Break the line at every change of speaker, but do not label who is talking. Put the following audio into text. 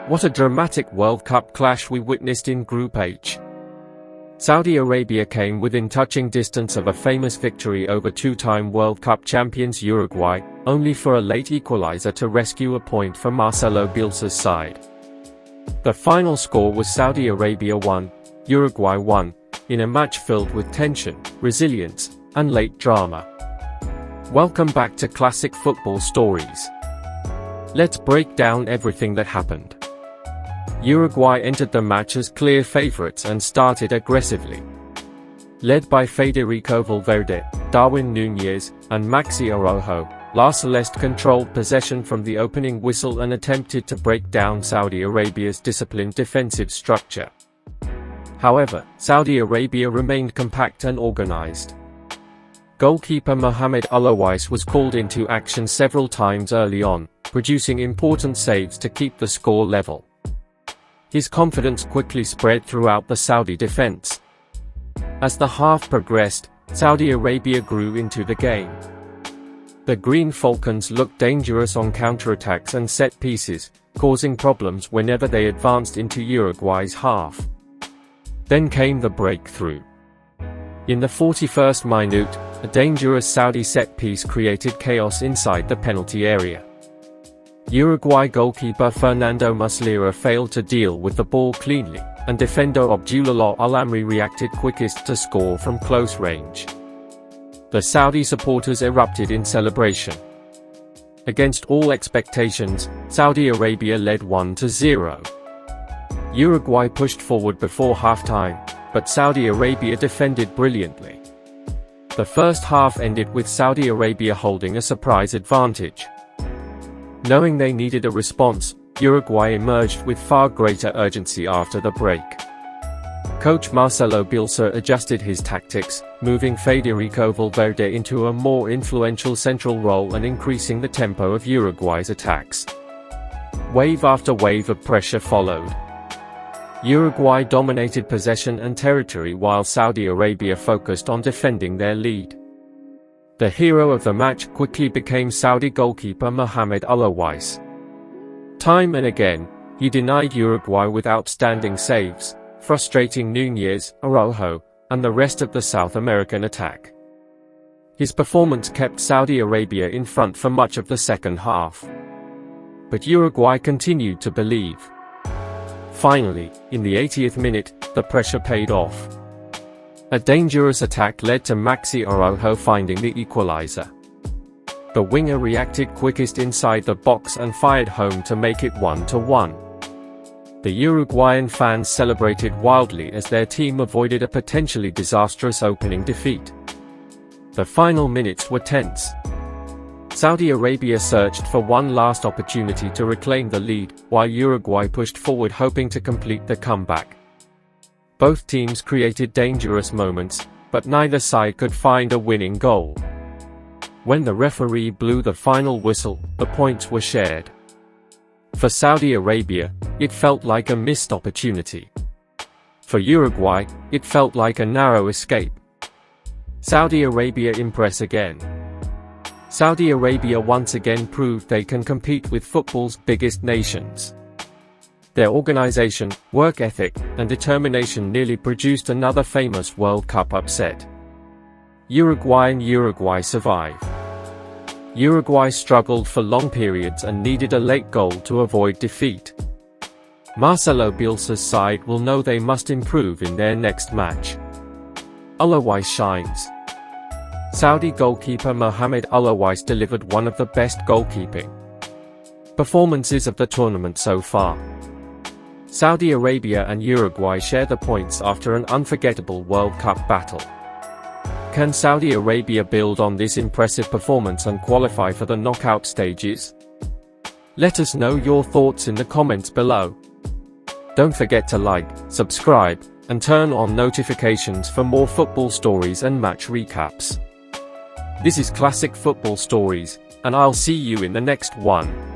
What a dramatic World Cup clash we witnessed in Group H. Saudi Arabia came within touching distance of a famous victory over two-time World Cup champions Uruguay, only for a late equalizer to rescue a point for Marcelo Bielsa's side. The final score was Saudi Arabia 1, Uruguay 1, in a match filled with tension, resilience, and late drama. Welcome back to Clasiq Football Stories. Let's break down everything that happened. Uruguay entered the match as clear favorites and started aggressively. Led by Federico Valverde, Darwin Núñez, and Maxi Araújo, La Celeste controlled possession from the opening whistle and attempted to break down Saudi Arabia's disciplined defensive structure. However, Saudi Arabia remained compact and organized. Goalkeeper Mohamed Al-Awais was called into action several times early on, producing important saves to keep the score level. His confidence quickly spread throughout the Saudi defense. As the half progressed, Saudi Arabia grew into the game. The Green Falcons looked dangerous on counterattacks and set pieces, causing problems whenever they advanced into Uruguay's half. Then came the breakthrough. In the 41st minute, a dangerous Saudi set piece created chaos inside the penalty area. Uruguay goalkeeper Fernando Muslera failed to deal with the ball cleanly, and defender Abdulelah Al-Amri reacted quickest to score from close range. The Saudi supporters erupted in celebration. Against all expectations, Saudi Arabia led 1-0. Uruguay pushed forward before halftime, but Saudi Arabia defended brilliantly. The first half ended with Saudi Arabia holding a surprise advantage. Knowing they needed a response, Uruguay emerged with far greater urgency after the break. Coach Marcelo Bielsa adjusted his tactics, moving Federico Valverde into a more influential central role and increasing the tempo of Uruguay's attacks. Wave after wave of pressure followed. Uruguay dominated possession and territory while Saudi Arabia focused on defending their lead. The hero of the match quickly became Saudi goalkeeper Mohamed Al-Awais. Time and again, he denied Uruguay with outstanding saves, frustrating Núñez, Araújo, and the rest of the South American attack. His performance kept Saudi Arabia in front for much of the second half. But Uruguay continued to believe. Finally, in the 80th minute, the pressure paid off. A dangerous attack led to Maxi Araújo finding the equalizer. The winger reacted quickest inside the box and fired home to make it 1-1. The Uruguayan fans celebrated wildly as their team avoided a potentially disastrous opening defeat. The final minutes were tense. Saudi Arabia searched for one last opportunity to reclaim the lead, while Uruguay pushed forward hoping to complete the comeback. Both teams created dangerous moments, but neither side could find a winning goal. When the referee blew the final whistle, the points were shared. For Saudi Arabia, it felt like a missed opportunity. For Uruguay, it felt like a narrow escape. Saudi Arabia impress again. Saudi Arabia once again proved they can compete with football's biggest nations. Their organization, work ethic, and determination nearly produced another famous World Cup upset. Uruguay survive. Uruguay struggled for long periods and needed a late goal to avoid defeat. Marcelo Bielsa's side will know they must improve in their next match. Al-Awais shines. Saudi goalkeeper Mohamed Al-Awais delivered one of the best goalkeeping performances of the tournament so far. Saudi Arabia and Uruguay share the points after an unforgettable World Cup battle. Can Saudi Arabia build on this impressive performance and qualify for the knockout stages? Let us know your thoughts in the comments below. Don't forget to like, subscribe, and turn on notifications for more football stories and match recaps. This is Clasiq Football Stories, and I'll see you in the next one.